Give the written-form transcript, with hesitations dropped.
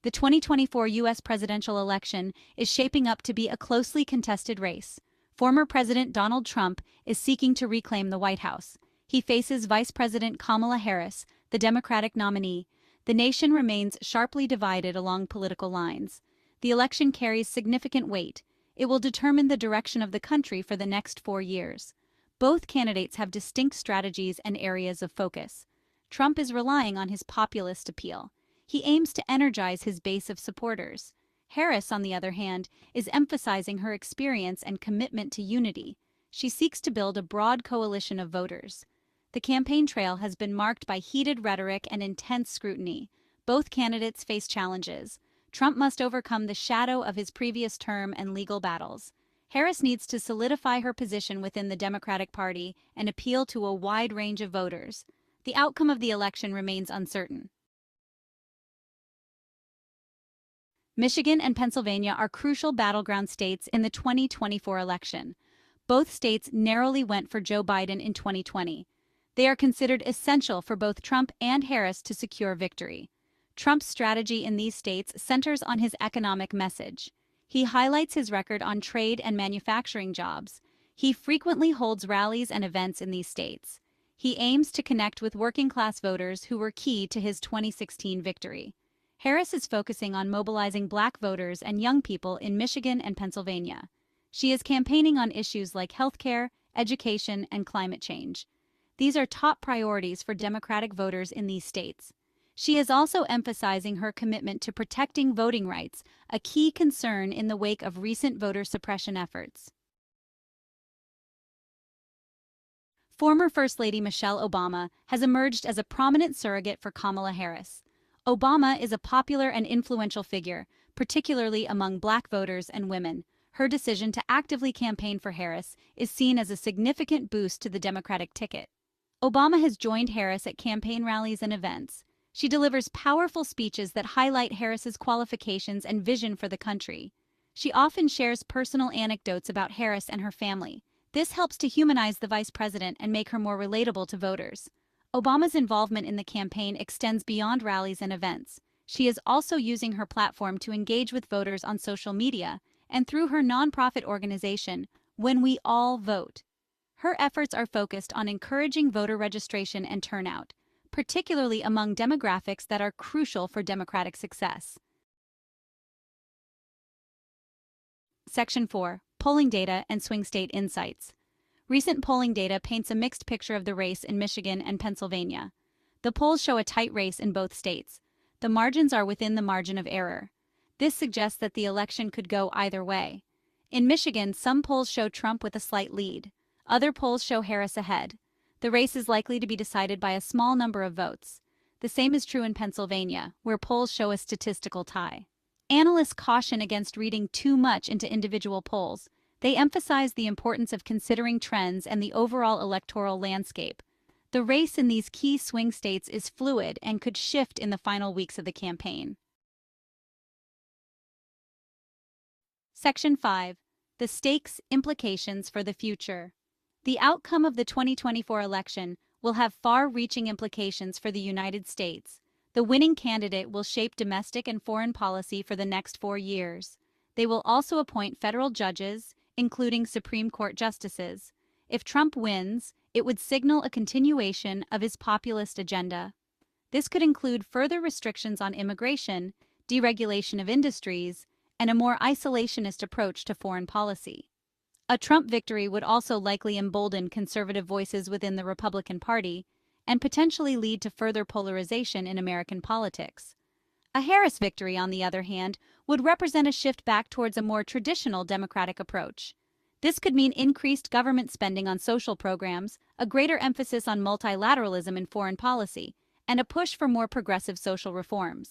The 2024 U.S. presidential election is shaping up to be a closely contested race. Former President Donald Trump is seeking to reclaim the White House. He faces Vice President Kamala Harris, the Democratic nominee. The nation remains sharply divided along political lines. The election carries significant weight. It will determine the direction of the country for the next 4 years. Both candidates have distinct strategies and areas of focus. Trump is relying on his populist appeal. He aims to energize his base of supporters. Harris, on the other hand, is emphasizing her experience and commitment to unity. She seeks to build a broad coalition of voters. The campaign trail has been marked by heated rhetoric and intense scrutiny. Both candidates face challenges. Trump must overcome the shadow of his previous term and legal battles. Harris needs to solidify her position within the Democratic Party and appeal to a wide range of voters. The outcome of the election remains uncertain. Michigan and Pennsylvania are crucial battleground states in the 2024 election. Both states narrowly went for Joe Biden in 2020. They are considered essential for both Trump and Harris to secure victory. Trump's strategy in these states centers on his economic message. He highlights his record on trade and manufacturing jobs. He frequently holds rallies and events in these states. He aims to connect with working-class voters who were key to his 2016 victory. Harris is focusing on mobilizing Black voters and young people in Michigan and Pennsylvania. She is campaigning on issues like healthcare, education, and climate change. These are top priorities for Democratic voters in these states. She is also emphasizing her commitment to protecting voting rights, a key concern in the wake of recent voter suppression efforts. Former First Lady Michelle Obama has emerged as a prominent surrogate for Kamala Harris. Obama is a popular and influential figure, particularly among Black voters and women. Her decision to actively campaign for Harris is seen as a significant boost to the Democratic ticket. Obama has joined Harris at campaign rallies and events. She delivers powerful speeches that highlight Harris's qualifications and vision for the country. She often shares personal anecdotes about Harris and her family. This helps to humanize the vice president and make her more relatable to voters. Obama's involvement in the campaign extends beyond rallies and events. She is also using her platform to engage with voters on social media and through her nonprofit organization, When We All Vote. Her efforts are focused on encouraging voter registration and turnout, particularly among demographics that are crucial for Democratic success. Section 4. Polling data and swing state insights. Recent polling data paints a mixed picture of the race in Michigan and Pennsylvania. The polls show a tight race in both states. The margins are within the margin of error. This suggests that the election could go either way. In Michigan, some polls show Trump with a slight lead. Other polls show Harris ahead. The race is likely to be decided by a small number of votes. The same is true in Pennsylvania, where polls show a statistical tie. Analysts caution against reading too much into individual polls. They emphasize the importance of considering trends and the overall electoral landscape. The race in these key swing states is fluid and could shift in the final weeks of the campaign. Section 5. The stakes, implications for the future. The outcome of the 2024 election will have far-reaching implications for the United States. The winning candidate will shape domestic and foreign policy for the next 4 years. They will also appoint federal judges, including Supreme Court justices. If Trump wins, it would signal a continuation of his populist agenda. This could include further restrictions on immigration, deregulation of industries, and a more isolationist approach to foreign policy. A Trump victory would also likely embolden conservative voices within the Republican Party and potentially lead to further polarization in American politics. A Harris victory, on the other hand, would represent a shift back towards a more traditional Democratic approach. This could mean increased government spending on social programs, a greater emphasis on multilateralism in foreign policy, and a push for more progressive social reforms.